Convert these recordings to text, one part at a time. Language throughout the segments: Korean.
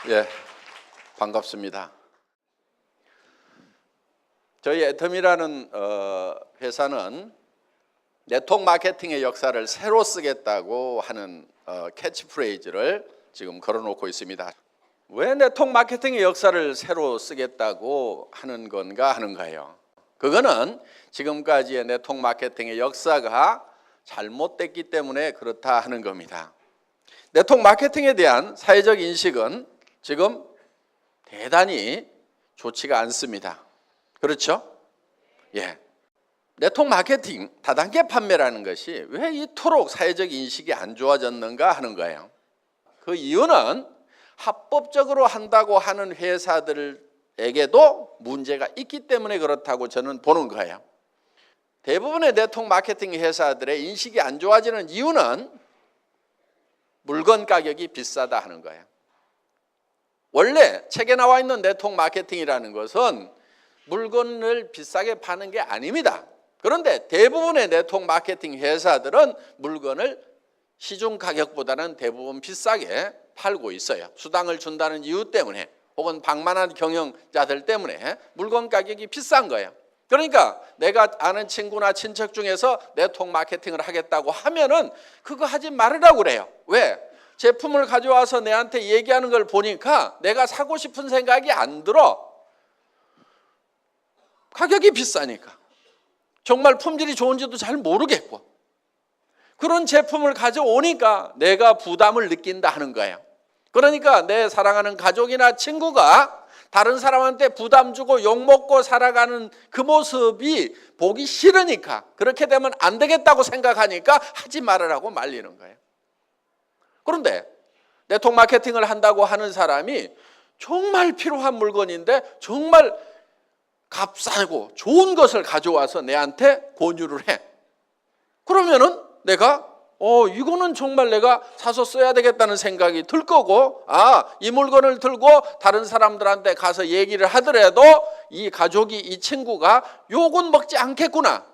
예, 반갑습니다. 저희 애텀이라는 회사는 네트워크 마케팅의 역사를 새로 쓰겠다고 하는 캐치프레이즈를 지금 걸어놓고 있습니다. 왜 네트워크 마케팅의 역사를 새로 쓰겠다고 하는 건가 하는 거예요. 그거는 지금까지의 네트워크 마케팅의 역사가 잘못됐기 때문에 그렇다 하는 겁니다. 네트워크 마케팅에 대한 사회적 인식은 지금 대단히 좋지가 않습니다. 그렇죠? 예. 네트워크 마케팅, 다단계 판매라는 것이 왜 이토록 사회적 인식이 안 좋아졌는가 하는 거예요. 그 이유는 합법적으로 한다고 하는 회사들에게도 문제가 있기 때문에 그렇다고 저는 보는 거예요. 대부분의 네트워크 마케팅 회사들의 인식이 안 좋아지는 이유는 물건 가격이 비싸다 하는 거예요. 원래 책에 나와 있는 네트워크 마케팅이라는 것은 물건을 비싸게 파는 게 아닙니다. 그런데 대부분의 네트워크 마케팅 회사들은 물건을 시중 가격보다는 대부분 비싸게 팔고 있어요. 수당을 준다는 이유 때문에 혹은 방만한 경영자들 때문에 물건 가격이 비싼 거예요. 그러니까 내가 아는 친구나 친척 중에서 네트워크 마케팅을 하겠다고 하면은 그거 하지 말으라고 그래요. 왜? 제품을 가져와서 내한테 얘기하는 걸 보니까 내가 사고 싶은 생각이 안 들어. 가격이 비싸니까. 정말 품질이 좋은지도 잘 모르겠고. 그런 제품을 가져오니까 내가 부담을 느낀다 하는 거예요. 그러니까 내 사랑하는 가족이나 친구가 다른 사람한테 부담 주고 욕먹고 살아가는 그 모습이 보기 싫으니까, 그렇게 되면 안 되겠다고 생각하니까 하지 말으라고 말리는 거예요. 그런데 네트워크 마케팅을 한다고 하는 사람이 정말 필요한 물건인데 정말 값싸고 좋은 것을 가져와서 내한테 권유를 해. 그러면은 내가 이거는 정말 내가 사서 써야 되겠다는 생각이 들 거고, 이 물건을 들고 다른 사람들한테 가서 얘기를 하더라도 이 가족이, 이 친구가 욕은 먹지 않겠구나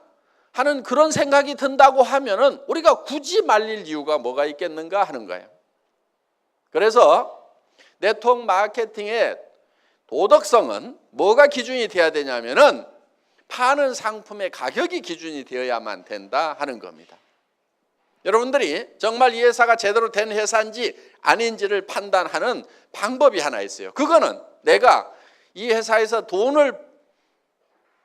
하는 그런 생각이 든다고 하면은 우리가 굳이 말릴 이유가 뭐가 있겠는가 하는 거예요. 그래서 네트워크 마케팅의 도덕성은 뭐가 기준이 되어야 되냐면은 파는 상품의 가격이 기준이 되어야만 된다 하는 겁니다. 여러분들이 정말 이 회사가 제대로 된 회사인지 아닌지를 판단하는 방법이 하나 있어요. 그거는 내가 이 회사에서 돈을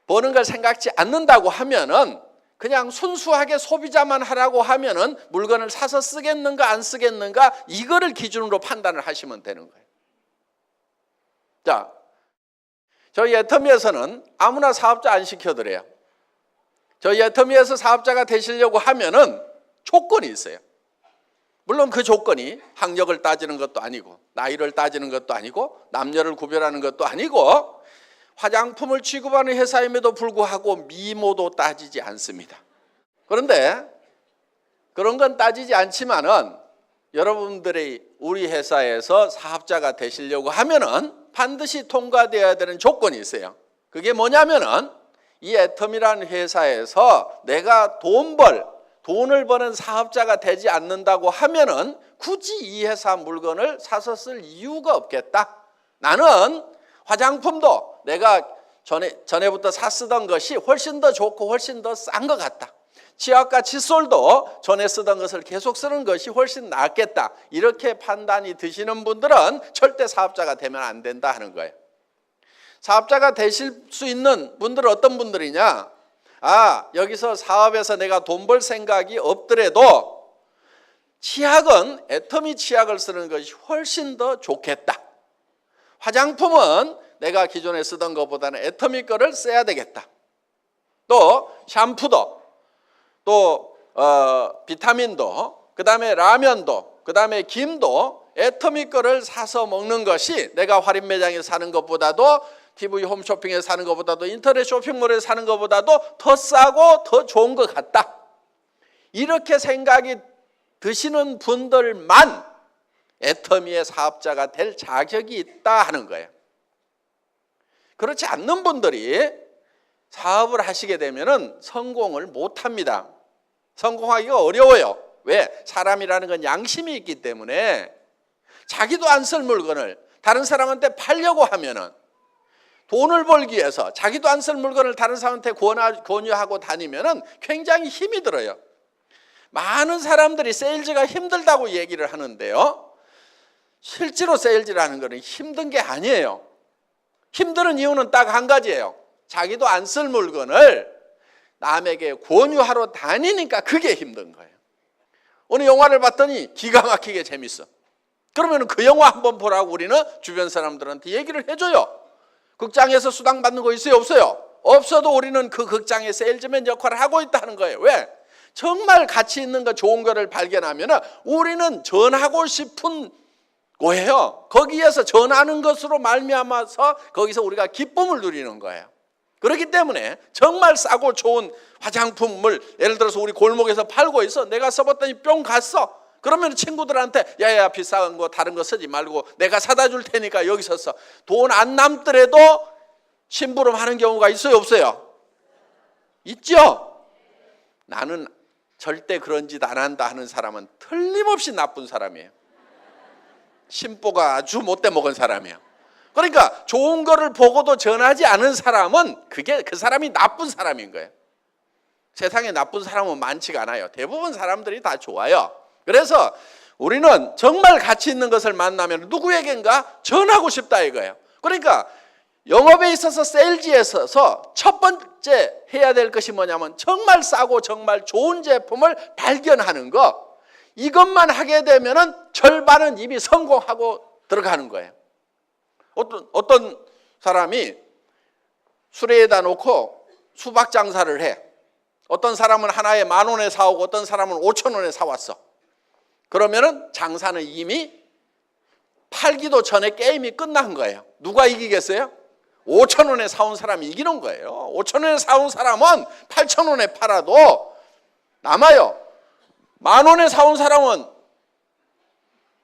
버는 걸 생각지 않는다고 하면은 그냥 순수하게 소비자만 하라고 하면은 물건을 사서 쓰겠는가 안 쓰겠는가 이거를 기준으로 판단을 하시면 되는 거예요. 자, 저희 애터미에서는 아무나 사업자 안 시켜드려요. 저희 애터미에서 사업자가 되시려고 하면은 조건이 있어요. 물론 그 조건이 학력을 따지는 것도 아니고 나이를 따지는 것도 아니고 남녀를 구별하는 것도 아니고 화장품을 취급하는 회사임에도 불구하고 미모도 따지지 않습니다. 그런데 그런 건 따지지 않지만은 여러분들이 우리 회사에서 사업자가 되시려고 하면은 반드시 통과되어야 되는 조건이 있어요. 그게 뭐냐면은 이 애텀이라는 회사에서 내가 돈을 버는 사업자가 되지 않는다고 하면은 굳이 이 회사 물건을 사서 쓸 이유가 없겠다. 나는 화장품도 내가 전에부터 쓰던 것이 훨씬 더 좋고 훨씬 더 싼 것 같다. 치약과 칫솔도 전에 쓰던 것을 계속 쓰는 것이 훨씬 낫겠다. 이렇게 판단이 드시는 분들은 절대 사업자가 되면 안 된다 하는 거예요. 사업자가 되실 수 있는 분들은 어떤 분들이냐? 여기서 사업에서 내가 돈 벌 생각이 없더라도 치약은 애터미 치약을 쓰는 것이 훨씬 더 좋겠다. 화장품은 내가 기존에 쓰던 것보다는 애터미 거를 써야 되겠다. 또 샴푸도, 또 비타민도, 그 다음에 라면도, 그 다음에 김도 애터미 거를 사서 먹는 것이 내가 할인 매장에서 사는 것보다도 TV 홈쇼핑에서 사는 것보다도 인터넷 쇼핑몰에서 사는 것보다도 더 싸고 더 좋은 것 같다. 이렇게 생각이 드시는 분들만 애터미의 사업자가 될 자격이 있다 하는 거예요. 그렇지 않는 분들이 사업을 하시게 되면 성공을 못합니다. 성공하기가 어려워요. 왜? 사람이라는 건 양심이 있기 때문에 자기도 안 쓸 물건을 다른 사람한테 팔려고 하면은 돈을 벌기 위해서 자기도 안 쓸 물건을 다른 사람한테 권유하고 다니면은 굉장히 힘이 들어요. 많은 사람들이 세일즈가 힘들다고 얘기를 하는데요. 실제로 세일즈라는 것은 힘든 게 아니에요. 힘든 이유는 딱 한 가지예요. 자기도 안 쓸 물건을 남에게 권유하러 다니니까 그게 힘든 거예요. 어느 영화를 봤더니 기가 막히게 재밌어. 그러면 그 영화 한번 보라고 우리는 주변 사람들한테 얘기를 해줘요. 극장에서 수당 받는 거 있어요? 없어요? 없어도 우리는 그 극장의 세일즈맨 역할을 하고 있다는 거예요. 왜? 정말 가치 있는 거 좋은 거를 발견하면 우리는 전하고 싶은 거예요. 거기에서 전하는 것으로 말미암아서 거기서 우리가 기쁨을 누리는 거예요. 그렇기 때문에 정말 싸고 좋은 화장품을 예를 들어서 우리 골목에서 팔고 있어. 내가 써봤더니 뿅 갔어. 그러면 친구들한테 야야 비싼 거 다른 거 쓰지 말고 내가 사다 줄 테니까 여기서 써. 돈 안 남더라도 심부름하는 경우가 있어요? 없어요? 있죠? 나는 절대 그런 짓 안 한다 하는 사람은 틀림없이 나쁜 사람이에요. 심보가 아주 못돼 먹은 사람이에요. 그러니까 좋은 거를 보고도 전하지 않은 사람은 그 사람이 나쁜 사람인 거예요. 세상에 나쁜 사람은 많지가 않아요. 대부분 사람들이 다 좋아요. 그래서 우리는 정말 가치 있는 것을 만나면 누구에겐가 전하고 싶다 이거예요. 그러니까 영업에 있어서 세일즈에 있어서 첫 번째 해야 될 것이 뭐냐면 정말 싸고 정말 좋은 제품을 발견하는 것. 이것만 하게 되면은 절반은 이미 성공하고 들어가는 거예요. 어떤 사람이 수레에다 놓고 수박 장사를 해. 어떤 사람은 하나에 10,000원에 사오고 어떤 사람은 5,000원에 사왔어. 그러면은 장사는 이미 팔기도 전에 게임이 끝난 거예요. 누가 이기겠어요? 5,000원에 사온 사람이 이기는 거예요. 5,000원에 사온 사람은 8,000원에 팔아도 남아요. 10,000원에 사온 사람은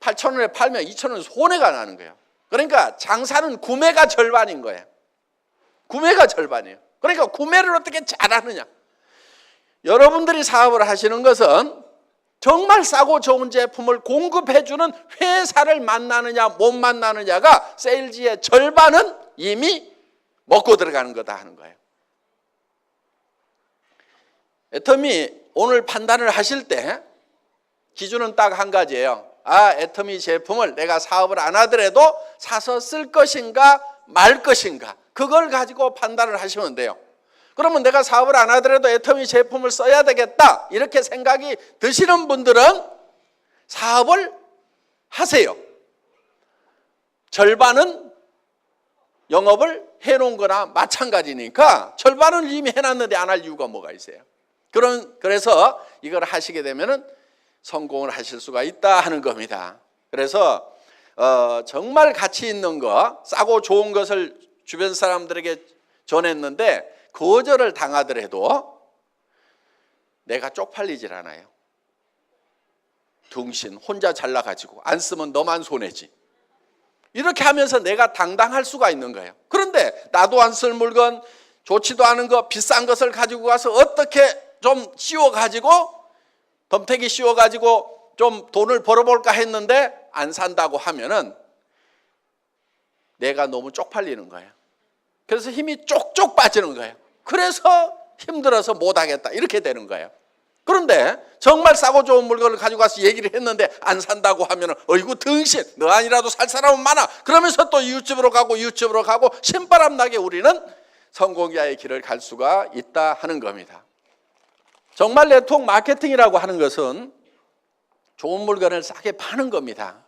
8,000원에 팔면 2,000원 손해가 나는 거예요. 그러니까 장사는 구매가 절반인 거예요. 구매가 절반이에요. 그러니까 구매를 어떻게 잘하느냐. 여러분들이 사업을 하시는 것은 정말 싸고 좋은 제품을 공급해주는 회사를 만나느냐 못 만나느냐가 세일즈의 절반은 이미 먹고 들어가는 거다 하는 거예요. 애터미 오늘 판단을 하실 때 기준은 딱 한 가지예요. 애터미 제품을 내가 사업을 안 하더라도 사서 쓸 것인가 말 것인가 그걸 가지고 판단을 하시면 돼요. 그러면 내가 사업을 안 하더라도 애터미 제품을 써야 되겠다 이렇게 생각이 드시는 분들은 사업을 하세요. 절반은 영업을 해놓은 거나 마찬가지니까 절반은 이미 해놨는데 안 할 이유가 뭐가 있어요. 그래서 이걸 하시게 되면은 성공을 하실 수가 있다 하는 겁니다. 그래서 정말 가치 있는 거 싸고 좋은 것을 주변 사람들에게 전했는데 거절을 당하더라도 내가 쪽팔리질 않아요. 둥신 혼자 잘나가지고 안 쓰면 너만 손해지. 이렇게 하면서 내가 당당할 수가 있는 거예요. 그런데 나도 안 쓸 물건 좋지도 않은 거 비싼 것을 가지고 가서 어떻게 좀 씌워가지고 덤태기 씌워가지고 좀 돈을 벌어볼까 했는데 안 산다고 하면은 내가 너무 쪽팔리는 거예요. 그래서 힘이 쪽쪽 빠지는 거예요. 그래서 힘들어서 못하겠다 이렇게 되는 거예요. 그런데 정말 싸고 좋은 물건을 가지고 가서 얘기를 했는데 안 산다고 하면은 어이구 등신 너 아니라도 살 사람은 많아. 그러면서 또 이웃집으로 가고 신바람 나게 우리는 성공자의 길을 갈 수가 있다 하는 겁니다. 정말 네트워크 마케팅이라고 하는 것은 좋은 물건을 싸게 파는 겁니다.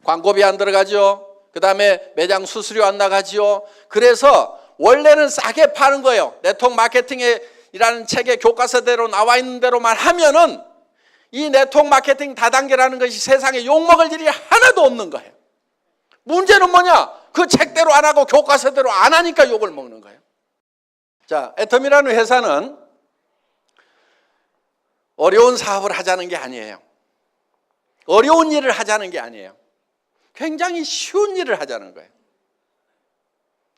광고비 안 들어가죠. 그 다음에 매장 수수료 안 나가지요. 그래서 원래는 싸게 파는 거예요. 네트워크 마케팅이라는 책의 교과서대로 나와 있는 대로만 하면은 이 네트워크 마케팅 다단계라는 것이 세상에 욕먹을 일이 하나도 없는 거예요. 문제는 뭐냐? 그 책대로 안 하고 교과서대로 안 하니까 욕을 먹는 거예요. 자, 애텀이라는 회사는 어려운 사업을 하자는 게 아니에요. 어려운 일을 하자는 게 아니에요. 굉장히 쉬운 일을 하자는 거예요.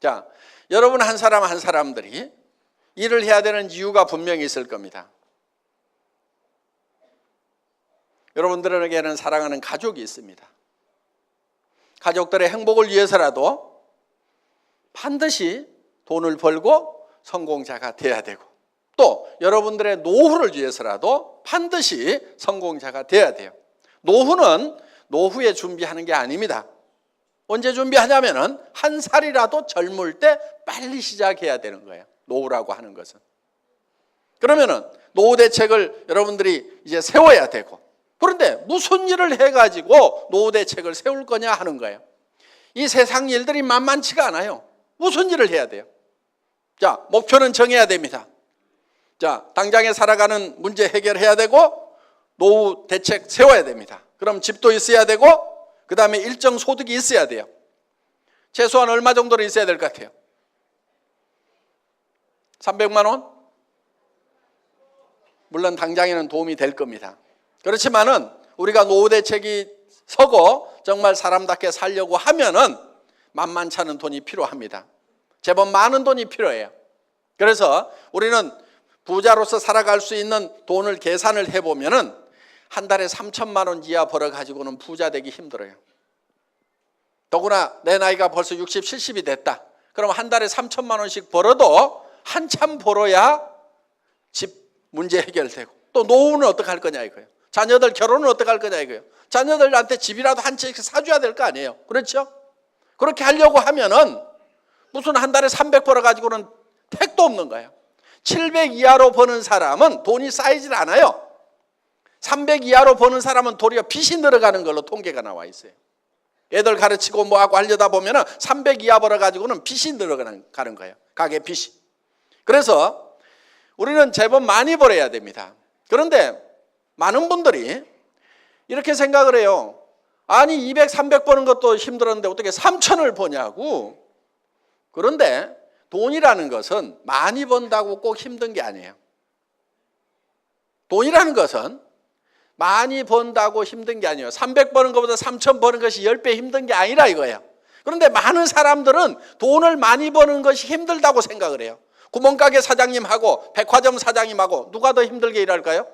자, 여러분 한 사람 한 사람들이 일을 해야 되는 이유가 분명히 있을 겁니다. 여러분들에게는 사랑하는 가족이 있습니다. 가족들의 행복을 위해서라도 반드시 돈을 벌고 성공자가 돼야 되고, 또 여러분들의 노후를 위해서라도 반드시 성공자가 돼야 돼요. 노후는 노후에 준비하는 게 아닙니다. 언제 준비하냐면은 한 살이라도 젊을 때 빨리 시작해야 되는 거예요. 노후라고 하는 것은. 그러면은 노후 대책을 여러분들이 이제 세워야 되고, 그런데 무슨 일을 해가지고 노후 대책을 세울 거냐 하는 거예요. 이 세상 일들이 만만치가 않아요. 무슨 일을 해야 돼요? 자, 목표는 정해야 됩니다. 자, 당장에 살아가는 문제 해결해야 되고, 노후 대책 세워야 됩니다. 그럼 집도 있어야 되고, 그 다음에 일정 소득이 있어야 돼요. 최소한 얼마 정도는 있어야 될 것 같아요? 300만 원? 물론 당장에는 도움이 될 겁니다. 그렇지만은 우리가 노후 대책이 서고 정말 사람답게 살려고 하면은 만만치 않은 돈이 필요합니다. 제법 많은 돈이 필요해요. 그래서 우리는 부자로서 살아갈 수 있는 돈을 계산을 해보면은 한 달에 3천만 원 이하 벌어가지고는 부자 되기 힘들어요. 더구나 내 나이가 벌써 60, 70이 됐다. 그럼 한 달에 3천만 원씩 벌어도 한참 벌어야 집 문제 해결되고, 또 노후는 어떻게 할 거냐 이거예요. 자녀들 결혼은 어떻게 할 거냐 이거예요. 자녀들한테 집이라도 한 채씩 사줘야 될 거 아니에요. 그렇죠? 그렇게 하려고 하면은 무슨 한 달에 300 벌어가지고는 택도 없는 거예요. 700 이하로 버는 사람은 돈이 쌓이질 않아요. 300 이하로 버는 사람은 도리어 빚이 늘어가는 걸로 통계가 나와 있어요. 애들 가르치고 뭐하고 하려다 보면은 300 이하 벌어가지고는 빚이 늘어가는 거예요. 가게 빚이. 그래서 우리는 제법 많이 벌어야 됩니다. 그런데 많은 분들이 이렇게 생각을 해요. 아니 200, 300 버는 것도 힘들었는데 어떻게 3천을 버냐고. 그런데 돈이라는 것은 많이 번다고 꼭 힘든 게 아니에요. 돈이라는 것은 많이 번다고 힘든 게 아니에요. 300 버는 것보다 3천 버는 것이 10배 힘든 게 아니라 이거예요. 그런데 많은 사람들은 돈을 많이 버는 것이 힘들다고 생각을 해요. 구멍가게 사장님하고 백화점 사장님하고 누가 더 힘들게 일할까요?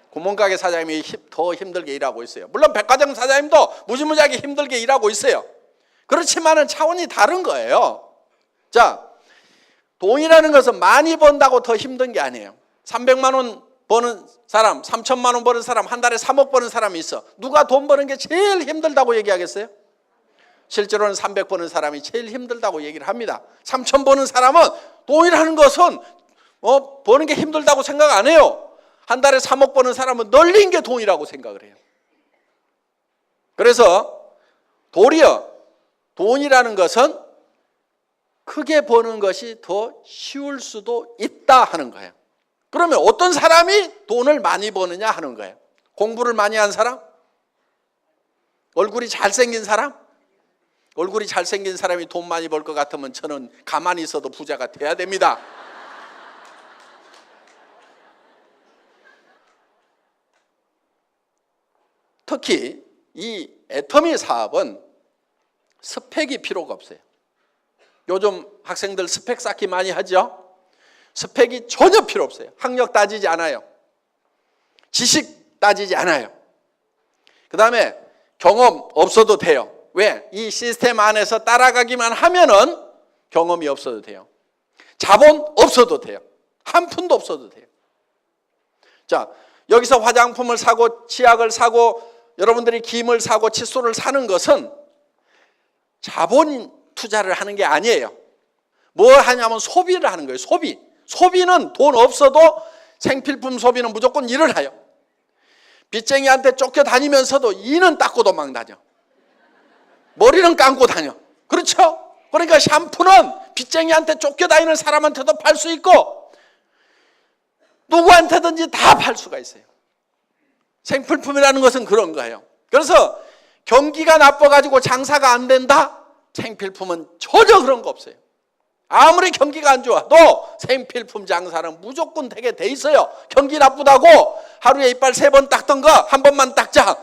구멍가게 사장님이 더 힘들게 일하고 있어요. 물론 백화점 사장님도 무지무지하게 힘들게 일하고 있어요. 그렇지만은 차원이 다른 거예요. 자, 돈이라는 것은 많이 번다고 더 힘든 게 아니에요. 300만 원 버는 사람, 3천만 원 버는 사람, 한 달에 3억 버는 사람이 있어. 누가 돈 버는 게 제일 힘들다고 얘기하겠어요? 실제로는 300 버는 사람이 제일 힘들다고 얘기를 합니다. 3천 버는 사람은 돈이라는 것은 버는 게 힘들다고 생각 안 해요. 한 달에 3억 버는 사람은 널린 게 돈이라고 생각을 해요. 그래서 도리어 돈이라는 것은 크게 버는 것이 더 쉬울 수도 있다 하는 거예요. 그러면 어떤 사람이 돈을 많이 버느냐 하는 거예요. 공부를 많이 한 사람? 얼굴이 잘생긴 사람? 얼굴이 잘생긴 사람이 돈 많이 벌 것 같으면 저는 가만히 있어도 부자가 돼야 됩니다. 특히 이 애터미 사업은 스펙이 필요가 없어요. 요즘 학생들 스펙 쌓기 많이 하죠? 스펙이 전혀 필요 없어요. 학력 따지지 않아요. 지식 따지지 않아요. 그 다음에 경험 없어도 돼요. 왜? 이 시스템 안에서 따라가기만 하면은 경험이 없어도 돼요. 자본 없어도 돼요. 한 푼도 없어도 돼요. 자, 여기서 화장품을 사고 치약을 사고 여러분들이 김을 사고 칫솔을 사는 것은 자본 투자를 하는 게 아니에요. 뭘 하냐면 소비를 하는 거예요. 소비. 소비는 돈 없어도 생필품 소비는 무조건 일을 해요. 빚쟁이한테 쫓겨다니면서도 이는 닦고 도망다녀. 머리는 감고 다녀. 그렇죠? 그러니까 샴푸는 빚쟁이한테 쫓겨다니는 사람한테도 팔 수 있고 누구한테든지 다 팔 수가 있어요. 생필품이라는 것은 그런 거예요. 그래서 경기가 나빠가지고 장사가 안 된다? 생필품은 전혀 그런 거 없어요. 아무리 경기가 안 좋아도 생필품 장사는 무조건 되게 돼 있어요. 경기 나쁘다고 하루에 이빨 3번 닦던 거 한 번만 닦자.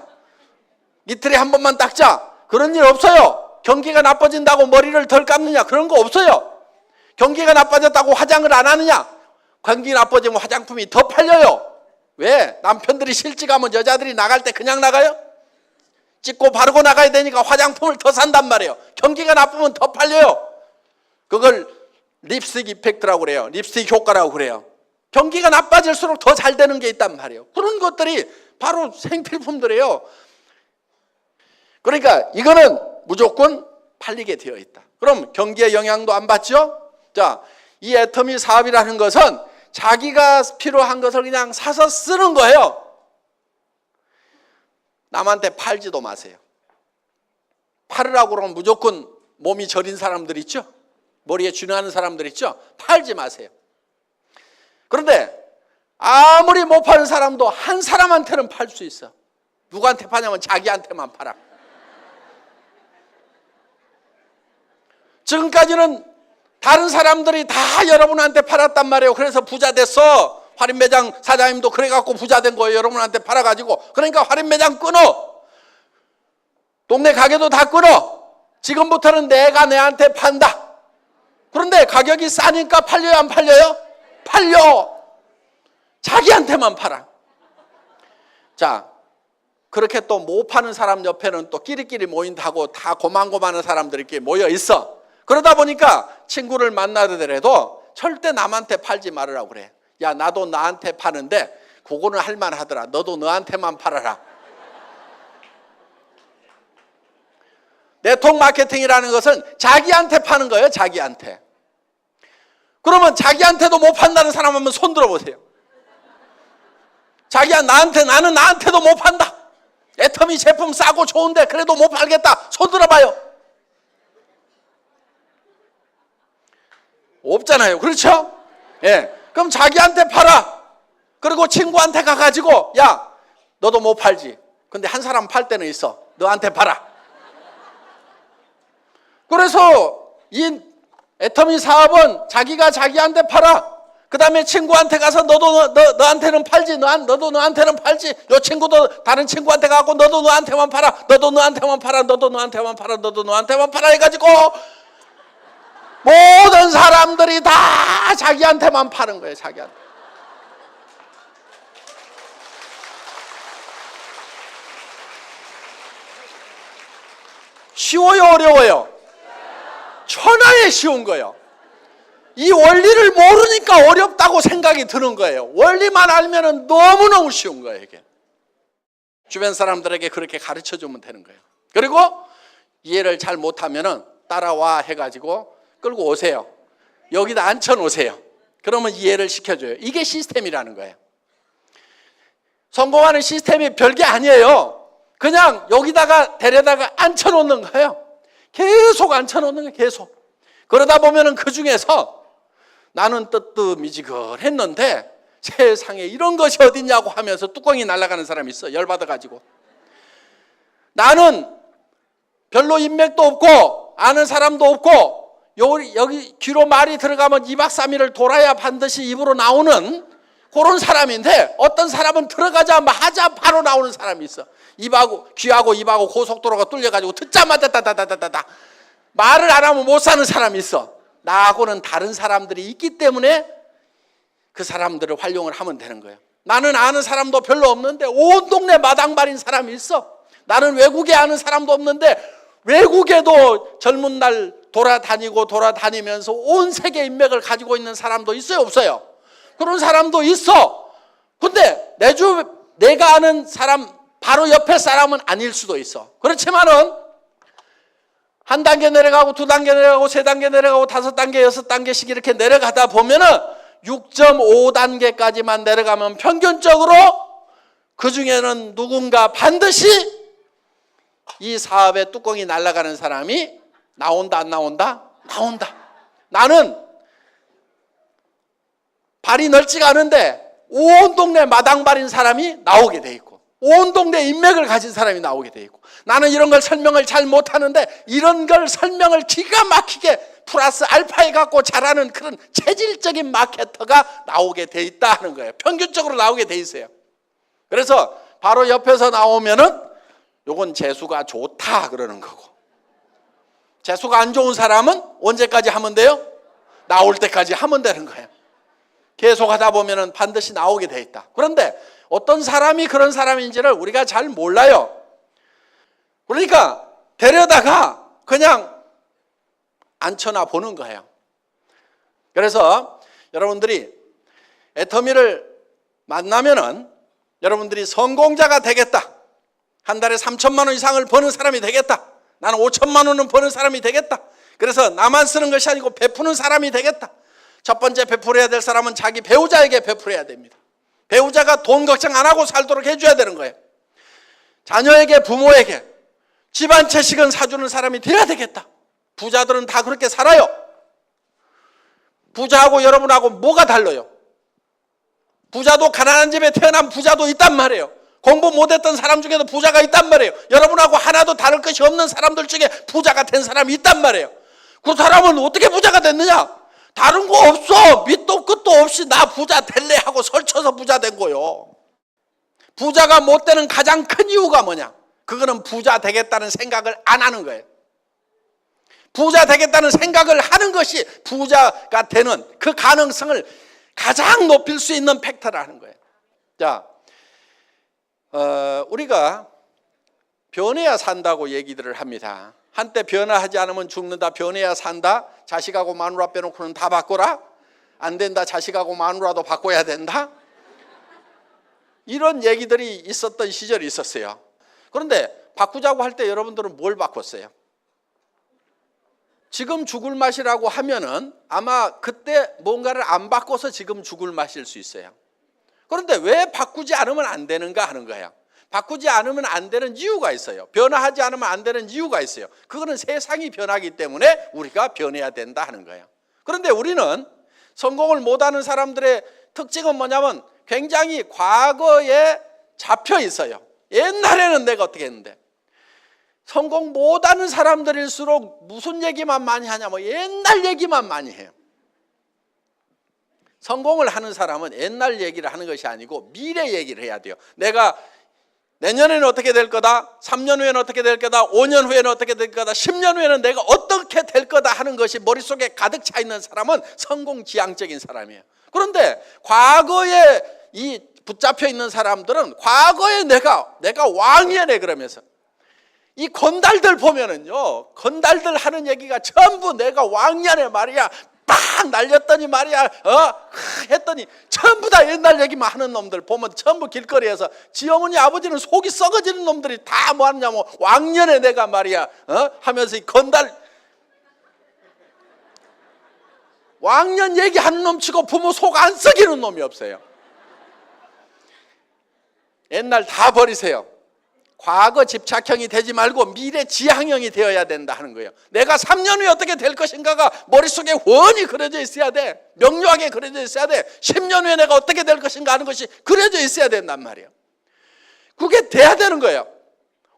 이틀에 한 번만 닦자. 그런 일 없어요. 경기가 나빠진다고 머리를 덜 감느냐? 그런 거 없어요. 경기가 나빠졌다고 화장을 안 하느냐? 경기 나빠지면 화장품이 더 팔려요. 왜? 남편들이 실직하면 여자들이 나갈 때 그냥 나가요? 찍고 바르고 나가야 되니까 화장품을 더 산단 말이에요. 경기가 나쁘면 더 팔려요. 그걸 립스틱 이펙트라고 그래요. 립스틱 효과라고 그래요. 경기가 나빠질수록 더 잘 되는 게 있단 말이에요. 그런 것들이 바로 생필품들이에요. 그러니까 이거는 무조건 팔리게 되어 있다. 그럼 경기에 영향도 안 받죠? 자, 이 애터미 사업이라는 것은 자기가 필요한 것을 그냥 사서 쓰는 거예요. 남한테 팔지도 마세요. 팔으라고 그러면 무조건 몸이 저린 사람들 있죠? 머리에 쥐나는 사람들 있죠? 팔지 마세요. 그런데 아무리 못 파는 사람도 한 사람한테는 팔 수 있어. 누구한테 파냐면 자기한테만 팔아. 지금까지는 다른 사람들이 다 여러분한테 팔았단 말이에요. 그래서 부자 됐어. 할인매장 사장님도 그래갖고 부자 된 거예요. 여러분한테 팔아가지고. 그러니까 할인매장 끊어. 동네 가게도 다 끊어. 지금부터는 내가 내한테 판다. 그런데 가격이 싸니까 팔려요, 안 팔려요? 팔려. 자기한테만 팔아. 자, 그렇게 또 못 파는 사람 옆에는 또 끼리끼리 모인다고 다 고만고만한 사람들이 이렇게 모여 있어. 그러다 보니까 친구를 만나더라도 절대 남한테 팔지 말으라고 그래. 야, 나도 나한테 파는데 그거는 할만하더라. 너도 너한테만 팔아라. 네트워크 마케팅이라는 것은 자기한테 파는 거예요. 자기한테. 그러면 자기한테도 못 판다는 사람 한번 손 들어보세요. 자기야, 나는 나한테도 못 판다. 애터미 제품 싸고 좋은데 그래도 못 팔겠다. 손 들어봐요. 없잖아요. 그렇죠? 예. 그럼 자기한테 팔아. 그리고 친구한테 가가지고, 야, 너도 못 팔지. 근데 한 사람 팔 때는 있어. 너한테 팔아. 그래서 이 애터미 사업은 자기가 자기한테 팔아. 그 다음에 친구한테 가서 너한테는 팔지. 너도 너한테는 팔지. 요 친구도 다른 친구한테 가고 너도 너한테만 팔아. 너도 너한테만 팔아. 너도 너한테만 팔아. 너도 너한테만 팔아 해가지고 모든 사람들이 다 자기한테만 파는 거예요. 자기한테. 쉬워요, 어려워요? 천하에 쉬운 거예요. 이 원리를 모르니까 어렵다고 생각이 드는 거예요. 원리만 알면 너무너무 쉬운 거예요, 이게. 주변 사람들에게 그렇게 가르쳐 주면 되는 거예요. 그리고 이해를 잘 못하면 따라와 해가지고 끌고 오세요. 여기다 앉혀놓으세요. 그러면 이해를 시켜줘요. 이게 시스템이라는 거예요. 성공하는 시스템이 별게 아니에요. 그냥 여기다가 데려다가 앉혀놓는 거예요. 계속 앉혀놓는 거예요. 계속. 그러다 보면 그 중에서 나는 뜨뜻미지근했는데 세상에 이런 것이 어딨냐고 하면서 뚜껑이 날아가는 사람이 있어. 열받아가지고. 나는 별로 인맥도 없고 아는 사람도 없고 여기 귀로 말이 들어가면 2박 3일을 돌아야 반드시 입으로 나오는 그런 사람인데 어떤 사람은 들어가자마자 바로 나오는 사람이 있어. 귀하고 입하고 고속도로가 뚫려가지고 듣자마자 다다다다다 말을 안 하면 못 사는 사람이 있어. 나하고는 다른 사람들이 있기 때문에 그 사람들을 활용을 하면 되는 거예요. 나는 아는 사람도 별로 없는데 온 동네 마당발인 사람이 있어. 나는 외국에 아는 사람도 없는데 외국에도 젊은 날 돌아다니면서 온 세계 인맥을 가지고 있는 사람도 있어요, 없어요? 그런 사람도 있어. 근데 내가 아는 사람 바로 옆에 사람은 아닐 수도 있어. 그렇지만은 한 단계 내려가고 두 단계 내려가고 세 단계 내려가고 다섯 단계 여섯 단계씩 이렇게 내려가다 보면은 6.5단계까지만 내려가면 평균적으로 그 중에는 누군가 반드시 이 사업의 뚜껑이 날아가는 사람이 나온다, 안 나온다? 나온다. 나는 발이 넓지가 않은데 온 동네 마당발인 사람이 나오게 돼 있고 온 동네 인맥을 가진 사람이 나오게 돼 있고 나는 이런 걸 설명을 잘 못하는데 이런 걸 설명을 기가 막히게 플러스 알파에 갖고 잘하는 그런 체질적인 마케터가 나오게 돼 있다 하는 거예요. 평균적으로 나오게 돼 있어요. 그래서 바로 옆에서 나오면은 요건 재수가 좋다 그러는 거고 재수가 안 좋은 사람은 언제까지 하면 돼요? 나올 때까지 하면 되는 거예요. 계속 하다 보면은 반드시 나오게 돼 있다. 그런데 어떤 사람이 그런 사람인지를 우리가 잘 몰라요. 그러니까 데려다가 그냥 앉혀놔 보는 거예요. 그래서 여러분들이 애터미를 만나면은 여러분들이 성공자가 되겠다. 한 달에 3천만 원 이상을 버는 사람이 되겠다. 나는 5천만 원은 버는 사람이 되겠다. 그래서 나만 쓰는 것이 아니고 베푸는 사람이 되겠다. 첫 번째 베풀어야 될 사람은 자기 배우자에게 베풀어야 됩니다. 배우자가 돈 걱정 안 하고 살도록 해줘야 되는 거예요. 자녀에게, 부모에게 집 한 채씩은 사주는 사람이 돼야 되겠다. 부자들은 다 그렇게 살아요. 부자하고 여러분하고 뭐가 달라요? 부자도 가난한 집에 태어난 부자도 있단 말이에요. 공부 못했던 사람 중에도 부자가 있단 말이에요. 여러분하고 하나도 다를 것이 없는 사람들 중에 부자가 된 사람이 있단 말이에요. 그 사람은 어떻게 부자가 됐느냐? 다른 거 없어. 밑도 끝도 없이 나 부자 될래 하고 설쳐서 부자 된 거요. 부자가 못 되는 가장 큰 이유가 뭐냐? 그거는 부자 되겠다는 생각을 안 하는 거예요. 부자 되겠다는 생각을 하는 것이 부자가 되는 그 가능성을 가장 높일 수 있는 팩터라는 거예요. 자, 우리가 변해야 산다고 얘기들을 합니다. 한때 변화하지 않으면 죽는다, 변해야 산다, 자식하고 마누라 빼놓고는 다 바꿔라, 안 된다, 자식하고 마누라도 바꿔야 된다, 이런 얘기들이 있었던 시절이 있었어요. 그런데 바꾸자고 할 때 여러분들은 뭘 바꿨어요? 지금 죽을 맛이라고 하면은 아마 그때 뭔가를 안 바꿔서 지금 죽을 맛일 수 있어요. 그런데 왜 바꾸지 않으면 안 되는가 하는 거예요. 바꾸지 않으면 안 되는 이유가 있어요. 변화하지 않으면 안 되는 이유가 있어요. 그거는 세상이 변하기 때문에 우리가 변해야 된다 하는 거예요. 그런데 우리는 성공을 못하는 사람들의 특징은 뭐냐면 굉장히 과거에 잡혀 있어요. 옛날에는 내가 어떻게 했는데, 성공 못하는 사람들일수록 무슨 얘기만 많이 하냐면 옛날 얘기만 많이 해요. 성공을 하는 사람은 옛날 얘기를 하는 것이 아니고 미래 얘기를 해야 돼요. 내가 내년에는 어떻게 될 거다, 3년 후에는 어떻게 될 거다, 5년 후에는 어떻게 될 거다, 10년 후에는 내가 어떻게 될 거다 하는 것이 머릿속에 가득 차 있는 사람은 성공지향적인 사람이에요. 그런데 과거에 이 붙잡혀 있는 사람들은 과거에 내가 왕이네 그러면서 이 건달들 보면은요, 건달들 하는 얘기가 전부 내가 왕년에 말이야 빡 날렸더니 말이야 했더니 전부 다 옛날 얘기만 하는 놈들 보면 전부 길거리에서 지 어머니 아버지는 속이 썩어지는 놈들이 다 뭐 하느냐면 왕년에 내가 말이야 하면서 이 건달 왕년 얘기하는 놈 치고 부모 속 안 썩이는 놈이 없어요. 옛날 다 버리세요. 과거 집착형이 되지 말고 미래 지향형이 되어야 된다 하는 거예요. 내가 3년 후에 어떻게 될 것인가가 머릿속에 훤히 그려져 있어야 돼. 명료하게 그려져 있어야 돼. 10년 후에 내가 어떻게 될 것인가 하는 것이 그려져 있어야 된단 말이에요. 그게 돼야 되는 거예요.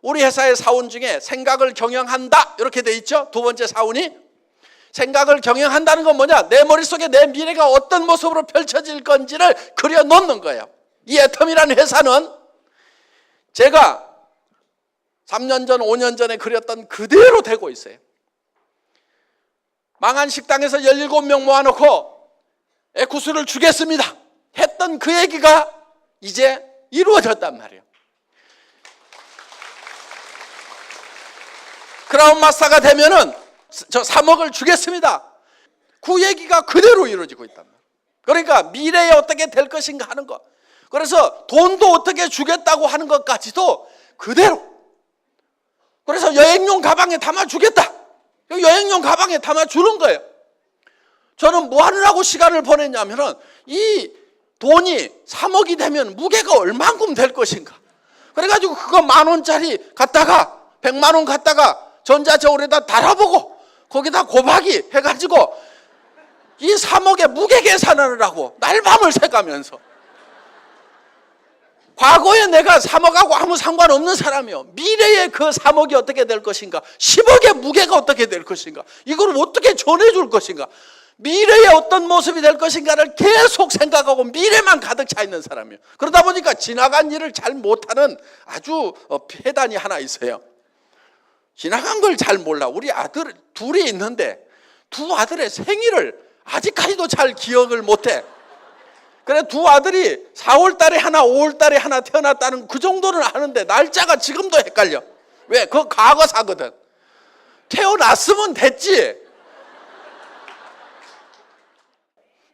우리 회사의 사원 중에 생각을 경영한다 이렇게 돼 있죠. 두 번째 사원이 생각을 경영한다는 건 뭐냐? 내 머릿속에 내 미래가 어떤 모습으로 펼쳐질 건지를 그려놓는 거예요. 이 애텀이라는 회사는 제가 3년 전, 5년 전에 그렸던 그대로 되고 있어요. 망한 식당에서 17명 모아놓고 에쿠스를 주겠습니다 했던 그 얘기가 이제 이루어졌단 말이에요. 크라운 마스터가 되면은 저 3억을 주겠습니다. 그 얘기가 그대로 이루어지고 있단 말이에요. 그러니까 미래에 어떻게 될 것인가 하는 것. 그래서 돈도 어떻게 주겠다고 하는 것까지도 그대로. 그래서 여행용 가방에 담아주겠다. 여행용 가방에 담아주는 거예요. 저는 뭐 하느라고 시간을 보냈냐면은 이 돈이 3억이 되면 무게가 얼만큼 될 것인가. 그래가지고 그거 10,000원짜리 갖다가 100만 원 갖다가 전자저울에다 달아보고 거기다 곱하기 해가지고 이 3억의 무게 계산을 하고 날밤을 새가면서 과거에 내가 3억하고 아무 상관없는 사람이요. 미래에 그 3억이 어떻게 될 것인가, 10억의 무게가 어떻게 될 것인가, 이걸 어떻게 전해줄 것인가, 미래에 어떤 모습이 될 것인가를 계속 생각하고 미래만 가득 차 있는 사람이에요. 그러다 보니까 지나간 일을 잘 못하는 아주 폐단이 하나 있어요. 지나간 걸 잘 몰라. 우리 아들 둘이 있는데 두 아들의 생일을 아직까지도 잘 기억을 못해. 그래 두 아들이 4월 달에 하나 5월 달에 하나 태어났다는 그 정도는 아는데 날짜가 지금도 헷갈려. 왜? 그거 과거사거든. 태어났으면 됐지.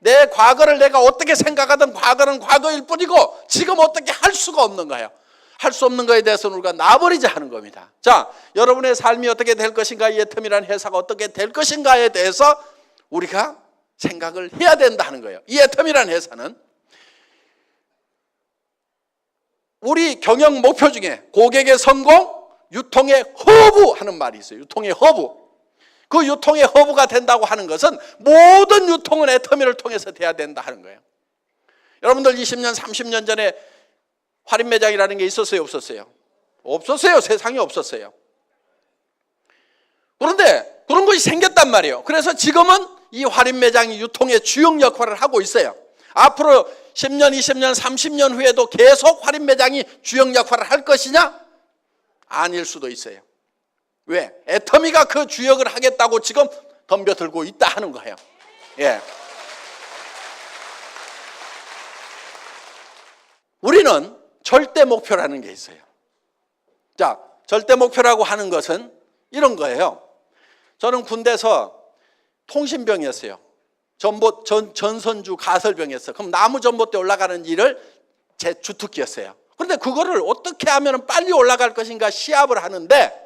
내 과거를 내가 어떻게 생각하든 과거는 과거일 뿐이고 지금 어떻게 할 수가 없는 거예요. 할 수 없는 거에 대해서는 우리가 놔버리자 하는 겁니다. 자, 여러분의 삶이 어떻게 될 것인가, 이 애텀이라는 회사가 어떻게 될 것인가에 대해서 우리가 생각을 해야 된다는 거예요. 이 애텀이라는 회사는 우리 경영 목표 중에 고객의 성공, 유통의 허브 하는 말이 있어요. 유통의 허브. 그 유통의 허브가 된다고 하는 것은 모든 유통은 애터미를 통해서 돼야 된다 하는 거예요. 여러분들 20년, 30년 전에 할인 매장이라는 게 있었어요, 없었어요? 없었어요. 세상에 없었어요. 그런데 그런 것이 생겼단 말이에요. 그래서 지금은 이 할인 매장이 유통의 주역 역할을 하고 있어요. 앞으로 10년, 20년, 30년 후에도 계속 할인 매장이 주역 역할을 할 것이냐? 아닐 수도 있어요. 왜? 애터미가 그 주역을 하겠다고 지금 덤벼들고 있다 하는 거예요. 예. 우리는 절대 목표라는 게 있어요. 자, 절대 목표라고 하는 것은 이런 거예요. 저는 군대에서 통신병이었어요. 전선주 가설병이었어요. 그럼 나무 전봇대 올라가는 일을 제 주특기였어요. 그런데 그거를 어떻게 하면 빨리 올라갈 것인가 시합을 하는데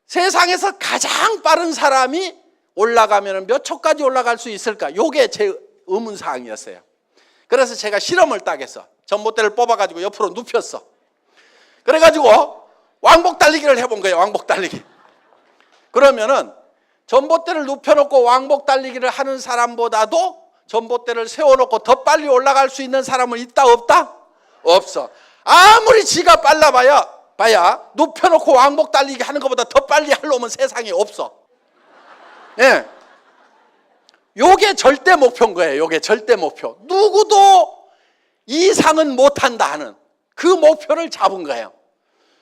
세상에서 가장 빠른 사람이 올라가면 몇 초까지 올라갈 수 있을까? 이게 제 의문사항이었어요. 그래서 제가 실험을 딱 했어. 전봇대를 뽑아가지고 옆으로 눕혔어. 그래가지고 왕복 달리기를 해본 거예요. 왕복 달리기. 그러면은 전봇대를 눕혀놓고 왕복 달리기를 하는 사람보다도 전봇대를 세워놓고 더 빨리 올라갈 수 있는 사람은 있다 없다? 없어. 아무리 지가 빨라봐야 눕혀놓고 왕복 달리기 하는 것보다 더 빨리 할 놈은 세상에 없어. 예. 요게 절대 목표인 거예요. 요게 절대 목표. 누구도 이상은 못한다 하는 그 목표를 잡은 거예요.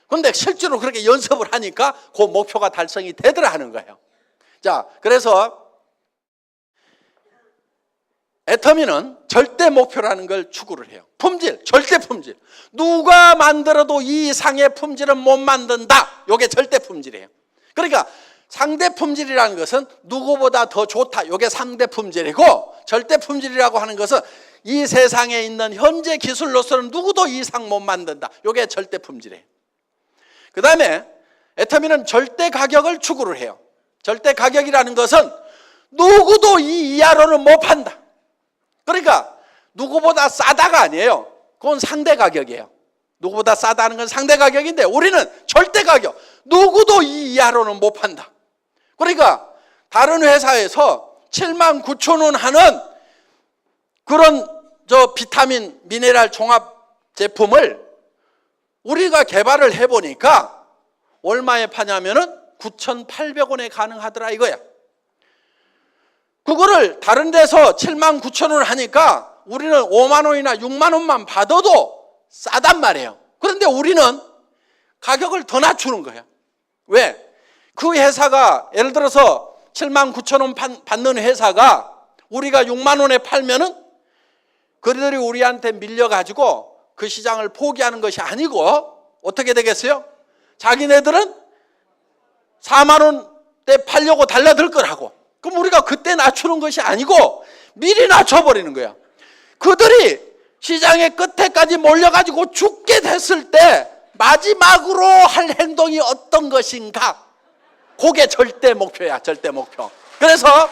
그런데 실제로 그렇게 연습을 하니까 그 목표가 달성이 되더라 하는 거예요. 자, 그래서 애터미는 절대 목표라는 걸 추구를 해요. 품질, 절대 품질. 누가 만들어도 이 이상의 품질은 못 만든다. 이게 절대 품질이에요. 그러니까 상대 품질이라는 것은 누구보다 더 좋다. 이게 상대 품질이고, 절대 품질이라고 하는 것은 이 세상에 있는 현재 기술로서는 누구도 이상 못 만든다. 이게 절대 품질이에요. 그 다음에 애터미는 절대 가격을 추구를 해요. 절대 가격이라는 것은 누구도 이 이하로는 못 판다. 그러니까 누구보다 싸다가 아니에요. 그건 상대 가격이에요. 누구보다 싸다는 건 상대 가격인데 우리는 절대 가격. 누구도 이 이하로는 못 판다. 그러니까 다른 회사에서 79,000원 하는 그런 비타민 미네랄 종합 제품을 우리가 개발을 해보니까 얼마에 파냐면은 9,800원에 가능하더라 이거야. 그거를 다른 데서 79,000원 하니까 우리는 5만 원이나 6만 원만 받아도 싸단 말이에요. 그런데 우리는 가격을 더 낮추는 거예요. 왜? 그 회사가 예를 들어서 79,000원 받는 회사가 우리가 6만 원에 팔면은 그들이 우리한테 밀려가지고 그 시장을 포기하는 것이 아니고 어떻게 되겠어요? 자기네들은 4만 원대 팔려고 달라들 거라고. 그럼 우리가 그때 낮추는 것이 아니고 미리 낮춰버리는 거야. 그들이 시장의 끝에까지 몰려가지고 죽게 됐을 때 마지막으로 할 행동이 어떤 것인가? 그게 절대 목표야, 절대 목표. 그래서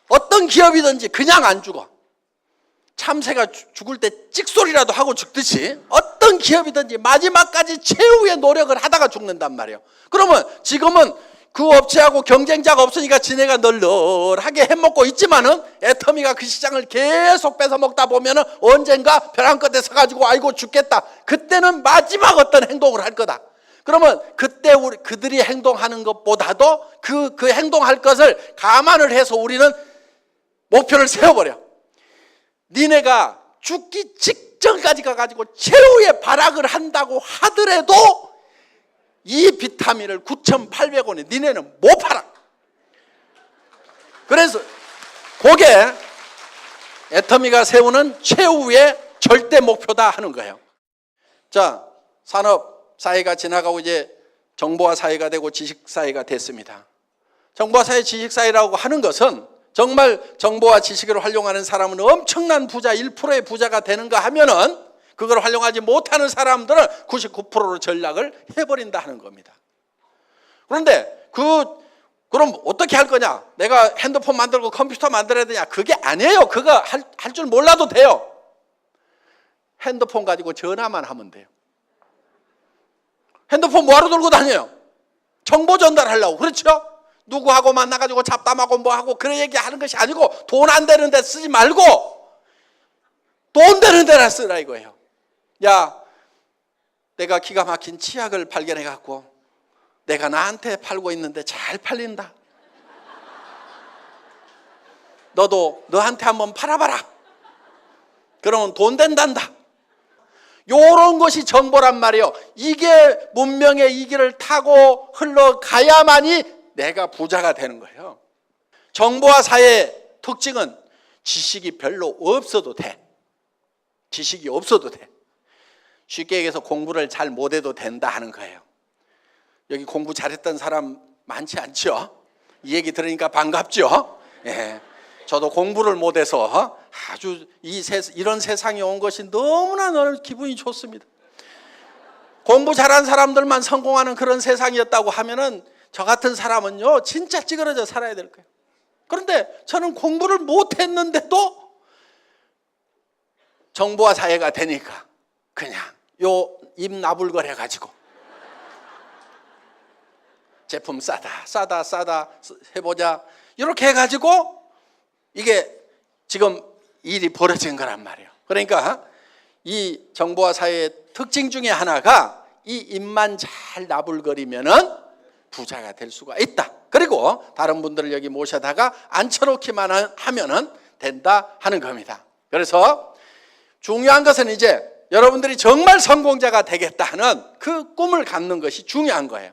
어떤 기업이든지 그냥 안 죽어. 참새가 죽을 때 찍소리라도 하고 죽듯이 어떤 기업이든지 마지막까지 최후의 노력을 하다가 죽는단 말이에요. 그러면 지금은 그 업체하고 경쟁자가 없으니까 지네가 널널하게 해먹고 있지만은 애터미가 그 시장을 계속 뺏어 먹다 보면은 언젠가 벼랑 끝에 서가지고 아이고 죽겠다. 그때는 마지막 어떤 행동을 할 거다. 그러면 그때 그들이 행동하는 것보다도 그 행동할 것을 감안을 해서 우리는 목표를 세워버려. 니네가 죽기 직전까지 가가지고 최후의 발악을 한다고 하더라도 이 비타민을 9,800원에 니네는 못 팔아. 그래서 그게 애터미가 세우는 최후의 절대 목표다 하는 거예요. 자, 산업 사회가 지나가고 이제 정보화 사회가 되고 지식 사회가 됐습니다. 정보화 사회, 지식 사회라고 하는 것은 정말 정보와 지식을 활용하는 사람은 엄청난 부자, 1%의 부자가 되는가 하면은 그걸 활용하지 못하는 사람들은 99%로 전락을 해버린다 하는 겁니다. 그런데 그럼 어떻게 할 거냐? 내가 핸드폰 만들고 컴퓨터 만들어야 되냐? 그게 아니에요. 그거 할 줄 몰라도 돼요. 핸드폰 가지고 전화만 하면 돼요. 핸드폰 뭐하러 들고 다녀요? 정보 전달하려고. 그렇죠? 누구하고 만나가지고 잡담하고 뭐하고 그런 얘기하는 것이 아니고 돈 안 되는 데 쓰지 말고 돈 되는 데나 쓰라 이거예요. 야, 내가 기가 막힌 치약을 발견해갖고 내가 나한테 팔고 있는데 잘 팔린다. 너도 너한테 한번 팔아봐라. 그러면 돈 된단다. 요런 것이 정보란 말이에요. 이게 문명의 이 길을 타고 흘러가야만이 내가 부자가 되는 거예요. 정보화 사회의 특징은 지식이 별로 없어도 돼. 지식이 없어도 돼. 쉽게 얘기해서 공부를 잘 못해도 된다 하는 거예요. 여기 공부 잘했던 사람 많지 않죠? 이 얘기 들으니까 반갑죠? 예. 저도 공부를 못해서 아주 이런 세상에 온 것이 너무나 기분이 좋습니다. 공부 잘한 사람들만 성공하는 그런 세상이었다고 하면은 저 같은 사람은요 진짜 찌그러져 살아야 될 거예요. 그런데 저는 공부를 못했는데도 정보화 사회가 되니까 그냥 요 입 나불거려 가지고 제품 싸다 해보자 이렇게 해가지고 이게 지금 일이 벌어진 거란 말이에요. 그러니까 이 정보화 사회의 특징 중에 하나가 이 입만 잘 나불거리면은 부자가 될 수가 있다. 그리고 다른 분들을 여기 모셔다가 앉혀놓기만 하면은 된다 하는 겁니다. 그래서 중요한 것은 이제 여러분들이 정말 성공자가 되겠다 하는 그 꿈을 갖는 것이 중요한 거예요.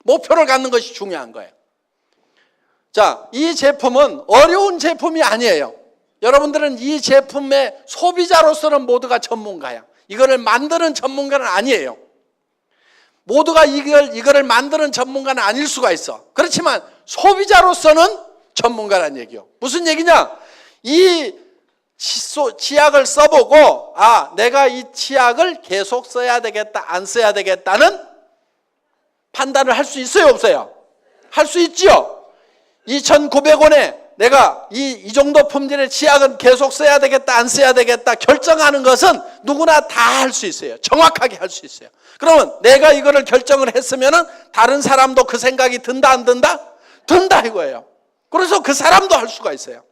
목표를 갖는 것이 중요한 거예요. 자, 이 제품은 어려운 제품이 아니에요. 여러분들은 이 제품의 소비자로서는 모두가 전문가야. 이거를 만드는 전문가는 아니에요. 모두가 이거를 만드는 전문가는 아닐 수가 있어. 그렇지만 소비자로서는 전문가라는 얘기요. 무슨 얘기냐? 이 치약을 써보고 내가 이 치약을 계속 써야 되겠다, 안 써야 되겠다는 판단을 할 수 있어요, 없어요? 할 수 있죠. 2,900원에 내가 이 정도 품질의 치약은 계속 써야 되겠다, 안 써야 되겠다 결정하는 것은 누구나 다 할 수 있어요. 정확하게 할 수 있어요. 그러면 내가 이거를 결정을 했으면은 다른 사람도 그 생각이 든다, 안 든다? 든다 이거예요. 그래서 그 사람도 할 수가 있어요.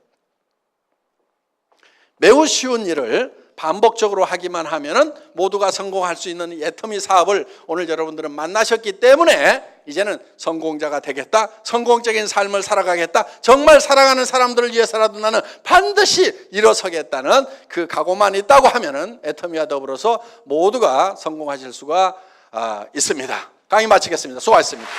매우 쉬운 일을 반복적으로 하기만 하면은 모두가 성공할 수 있는 이 애터미 사업을 오늘 여러분들은 만나셨기 때문에 이제는 성공자가 되겠다, 성공적인 삶을 살아가겠다, 정말 사랑하는 사람들을 위해서라도 나는 반드시 일어서겠다는 그 각오만 있다고 하면은 애터미와 더불어서 모두가 성공하실 수가 있습니다. 강의 마치겠습니다. 수고하셨습니다.